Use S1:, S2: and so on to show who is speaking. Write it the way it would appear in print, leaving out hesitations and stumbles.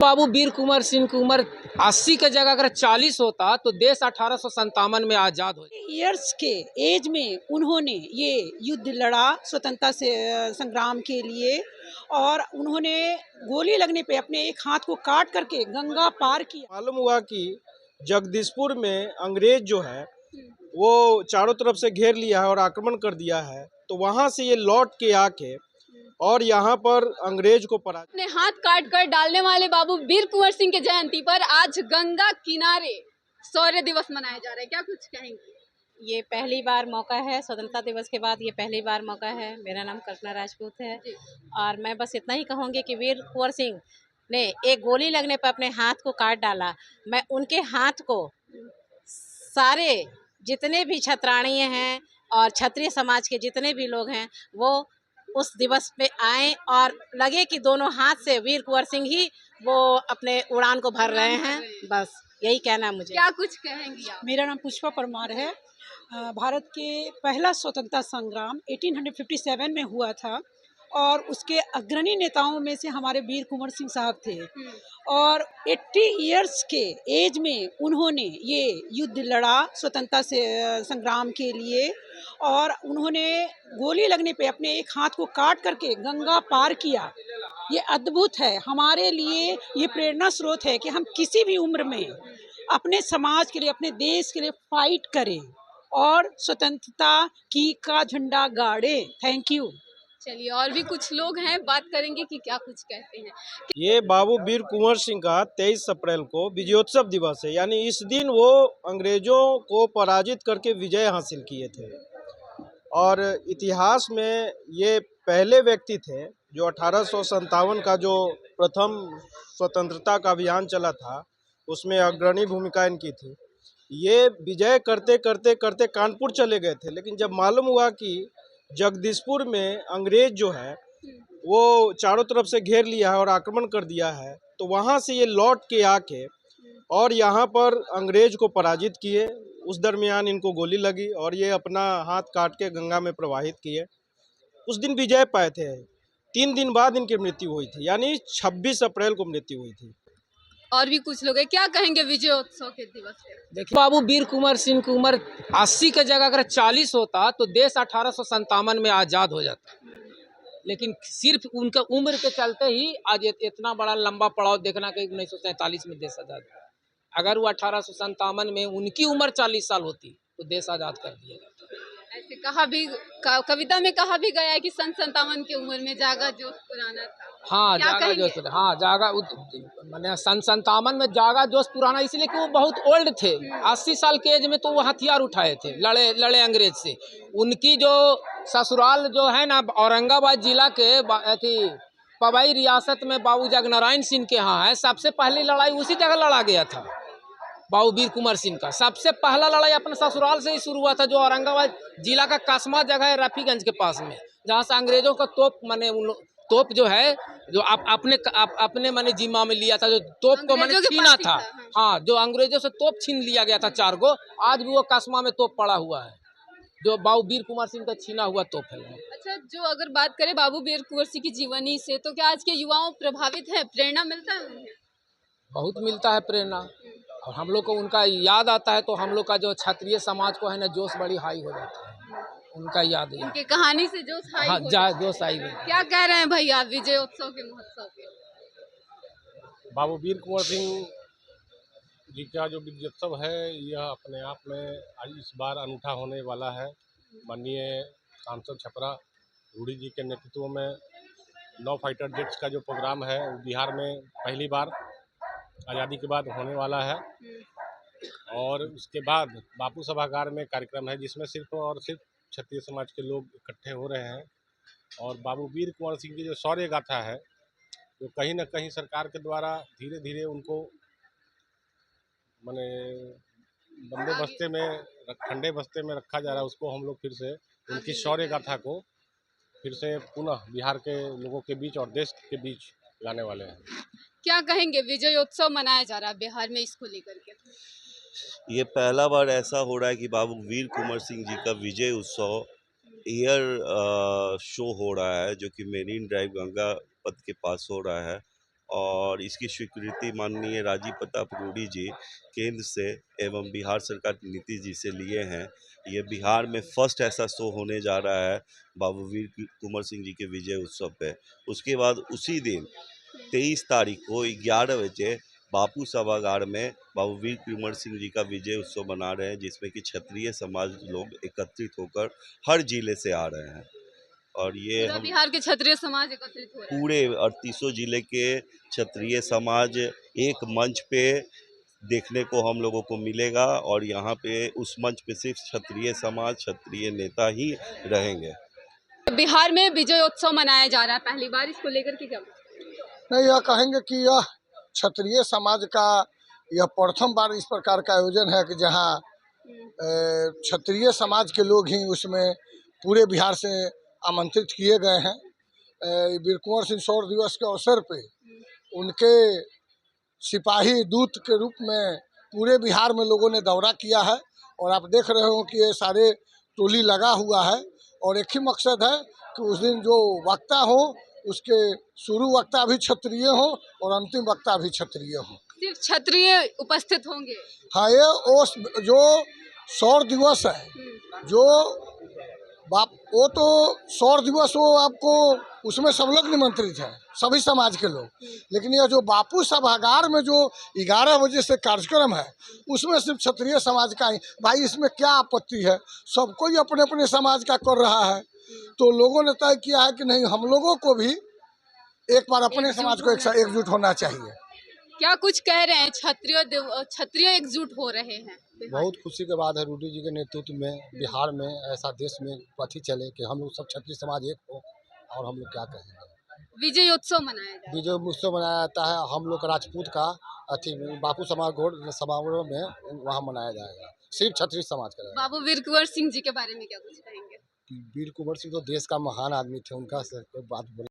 S1: बाबू वीर कुंवर सिंह की उम्र 80 की जगह अगर 40 होता तो देश 1857 में आजाद हो।
S2: ईयर्स के एज में उन्होंने ये युद्ध लड़ा स्वतंत्रता से संग्राम के लिए, और उन्होंने गोली लगने पे अपने एक हाथ को काट करके गंगा पार किया।
S3: मालूम हुआ कि जगदीशपुर में अंग्रेज जो है वो चारों तरफ से घेर लिया है और आक्रमण कर दिया है, तो वहां से ये लौट के आके और यहाँ पर अंग्रेज को पराजित।
S4: अपने हाथ काट कर डालने वाले बाबू वीर कुंवर सिंह के जयंती पर आज गंगा किनारे शौर्य दिवस मनाया जा रहा है, क्या कुछ कहेंगे?
S5: ये पहली बार मौका है, स्वतंत्रता दिवस के बाद ये पहली बार मौका है। मेरा नाम कल्पना राजपूत है और मैं बस इतना ही कहूँगी कि वीर कुंवर सिंह ने एक गोली लगने पर अपने हाथ को काट डाला। मैं उनके हाथ को सारे जितने भी क्षत्राणीय हैं और क्षत्रिय समाज के जितने भी लोग हैं वो उस दिवस पे आए और लगे कि दोनों हाथ से वीर कुंवर सिंह ही वो अपने उड़ान को भर रहे हैं। बस यही कहना है मुझे।
S4: क्या कुछ कहेंगी आप?
S2: मेरा नाम पुष्पा परमार है। भारत के पहला स्वतंत्रता संग्राम 1857 में हुआ था और उसके अग्रणी नेताओं में से हमारे वीर कुंवर सिंह साहब थे, और 80 इयर्स के एज में उन्होंने ये युद्ध लड़ा स्वतंत्रता से संग्राम के लिए, और उन्होंने गोली लगने पे अपने एक हाथ को काट करके गंगा पार किया। ये अद्भुत है हमारे लिए, ये प्रेरणा स्रोत है कि हम किसी भी उम्र में अपने समाज के लिए, अपने देश के लिए फाइट करें और स्वतंत्रता की का झंडा गाड़े। Thank you.
S4: चलिए, और भी कुछ लोग हैं, बात करेंगे कि क्या कुछ कहते हैं।
S3: ये बाबू वीर कुंवर सिंह का 23 अप्रैल को विजयोत्सव दिवस है, यानी इस दिन वो अंग्रेजों को पराजित करके विजय हासिल किए थे। और इतिहास में ये पहले व्यक्ति थे जो 1857 का जो प्रथम स्वतंत्रता का अभियान चला था उसमें अग्रणी भूमिका इनकी थी। ये विजय करते करते करते कानपुर चले गए थे, लेकिन जब मालूम हुआ कि जगदीशपुर में अंग्रेज जो है वो चारों तरफ से घेर लिया है और आक्रमण कर दिया है, तो वहाँ से ये लौट के आके और यहाँ पर अंग्रेज को पराजित किए। उस दरमियान इनको गोली लगी और ये अपना हाथ काट के गंगा में प्रवाहित किए। उस दिन विजय पाए थे। 3 दिन बाद इनकी मृत्यु हुई थी, यानी 26 अप्रैल को मृत्यु हुई थी।
S4: और भी कुछ लोग हैं, क्या कहेंगे विजयोत्सव के दिवस पे?
S1: देखिए, बाबू वीर कुंवर सिंह की उम्र 80 की जगह अगर 40 होता तो देश 1857 में आजाद हो जाता, लेकिन सिर्फ उनका उम्र के चलते ही आज इतना बड़ा लंबा पड़ाव देखना कि 1947 में देश आजाद हुआ। अगर वो 1857 में उनकी उम्र 40 साल होती तो देश आजाद कर दिया जाता।
S4: ऐसे कहा भी, कविता में कहा भी गया है कि सन 57 की उम्र में जागा जोश पुराना था।
S1: हाँ,
S4: क्या
S1: जागा
S4: कहेंगे?
S1: जोश, हाँ जागा, मैंने सन 57 में जागा जोश पुराना इसलिए कि वो बहुत ओल्ड थे। 80 साल के एज में तो वो हथियार उठाए थे, लड़े अंग्रेज से। उनकी जो ससुराल जो है ना औरंगाबाद जिला के पवई रियासत में बाबू जगनारायण सिंह के यहाँ है। सबसे पहली लड़ाई उसी जगह लड़ा गया था। बाबू वीर कुंवर सिंह का सबसे पहला लड़ाई अपने ससुराल से ही शुरू हुआ था, जो औरंगाबाद जिला का कासमा जगह है रफीगंज के पास में, जहाँ से अंग्रेजों का तोप तोप जो है जो अपने माने जिम्मा में लिया था, जो तोप को मैंने छीना था। हाँ, जो अंग्रेजों से तोप छीन लिया गया था 4 गो, आज भी वो कासमा में तोप पड़ा हुआ है, जो बाबू वीर कुंवर सिंह का छीना हुआ तोप है।
S4: अच्छा, जो अगर बात करें बाबू वीर कुंवर सिंह की जीवनी से, तो क्या आज के युवाओं प्रभावित है, प्रेरणा मिलता है उन्हें?
S1: बहुत मिलता है प्रेरणा, और हम लोग को उनका याद आता है तो हम लोग का जो क्षत्रिय समाज को है ना जोश बड़ी हाई हो जाता है, उनका याद है।
S4: उनके कहानी से जोश हाई
S1: हाँ,
S4: हो जाता है।
S1: जोश हाई।
S4: क्या कह रहे हैं भैया विजयोत्सव के महोत्सव पे?
S6: बाबू वीर कुंवर सिंह जी का जो विजयोत्सव है यह अपने आप में आज इस बार अनूठा होने वाला है। माननीय सांसद छपरा रूडी जी के नेतृत्व में 9 फाइटर जेट्स का जो प्रोग्राम है वो बिहार में पहली बार आज़ादी के बाद होने वाला है, और उसके बाद बापू सभागार में कार्यक्रम है जिसमें सिर्फ और सिर्फ क्षत्रिय समाज के लोग इकट्ठे हो रहे हैं। और बाबू वीर कुंवर सिंह की जो शौर्य गाथा है, जो कहीं ना कहीं सरकार के द्वारा धीरे धीरे उनको माने बंदे बस्ते में ठंडे बस्ते में रखा जा रहा है, उसको हम लोग फिर से उनकी शौर्य गाथा को फिर से पुनः बिहार के लोगों के बीच और देश के बीच लाने वाले हैं।
S4: क्या कहेंगे विजयोत्सव मनाया जा रहा है बिहार में, इसको लेकर के?
S7: ये पहला बार ऐसा हो रहा है कि बाबू वीर कुंवर सिंह जी का विजय उत्सव एयर शो हो रहा है, जो कि मेरीन ड्राइव गंगा पथ के पास हो रहा है। और इसकी स्वीकृति माननीय राजीव प्रताप रूडी जी केंद्र से एवं बिहार सरकार की नीतीश जी से लिए हैं। ये बिहार में फर्स्ट ऐसा शो होने जा रहा है बाबू वीर कुंवर सिंह जी के विजय उत्सव पे। उसके बाद उसी दिन 23 तारीख को 11 बजे बापू सभागार में बाबू वीर कुंवर सिंह जी का विजय उत्सव मना रहे हैं, जिसमें कि क्षत्रिय समाज लोग एकत्रित होकर हर जिले से आ रहे हैं। और ये
S4: पूरा
S7: हम
S4: बिहार के क्षत्रिय समाज एकत्रित हो रहे हैं।
S7: पूरे 38 जिले के क्षत्रिय समाज एक मंच पे देखने को हम लोगों को मिलेगा और यहाँ पे उस मंच पे सिर्फ क्षत्रिय समाज, क्षत्रिय नेता ही रहेंगे।
S4: बिहार में विजयोत्सव मनाया जा रहा है पहली बार, इसको लेकर के क्या कुछ?
S8: नहीं, यह कहेंगे कि यह क्षत्रिय समाज का यह प्रथम बार इस प्रकार का आयोजन है कि जहाँ क्षत्रिय समाज के लोग ही उसमें पूरे बिहार से आमंत्रित किए गए हैं। वीर कुंवर सिंह शौर्य दिवस के अवसर पे उनके सिपाही दूत के रूप में पूरे बिहार में लोगों ने दौरा किया है और आप देख रहे हो कि ये सारे टोली लगा हुआ है और एक ही मकसद है कि उस दिन जो वक्ता हो उसके शुरू वक्ता भी क्षत्रिय हो और अंतिम वक्ता भी क्षत्रिय हो।
S4: सिर्फ क्षत्रिय उपस्थित होंगे?
S8: हाँ, ये जो शौर्य दिवस है जो वो तो शौर्य दिवस वो आपको उसमें सब लोग निमंत्रित हैं, सभी समाज के लोग। लेकिन यह जो बापू सभागार में जो 11 बजे से कार्यक्रम है उसमें सिर्फ क्षत्रिय समाज का ही। भाई इसमें क्या आपत्ति है, सब कोई अपने अपने समाज का कर रहा है। तो लोगों ने तय किया है कि नहीं, हम लोगों को भी एक बार अपने समाज को एकजुट होना चाहिए।
S4: क्या कुछ कह रहे हैं? क्षत्रिय एकजुट हो रहे हैं।
S9: बहुत खुशी के बाद है रूडी जी के नेतृत्व में बिहार में ऐसा देश में पथी चले कि हम लोग सब क्षत्रिय समाज एक हो। और हम लोग क्या कहेंगे,
S4: विजयोत्सव मनाया जाए।
S9: विजय उत्सव मनाया जाता है। हम लोग राजपूत का बापू समारोह में वहाँ मनाया जाएगा, सिर्फ क्षत्रिय समाज का।
S4: बाबू वीर कुंवर सिंह जी के बारे में क्या कुछ कहेंगे?
S9: वीर कुंवर सिंह तो देश का महान आदमी थे, उनका से कोई बात बोले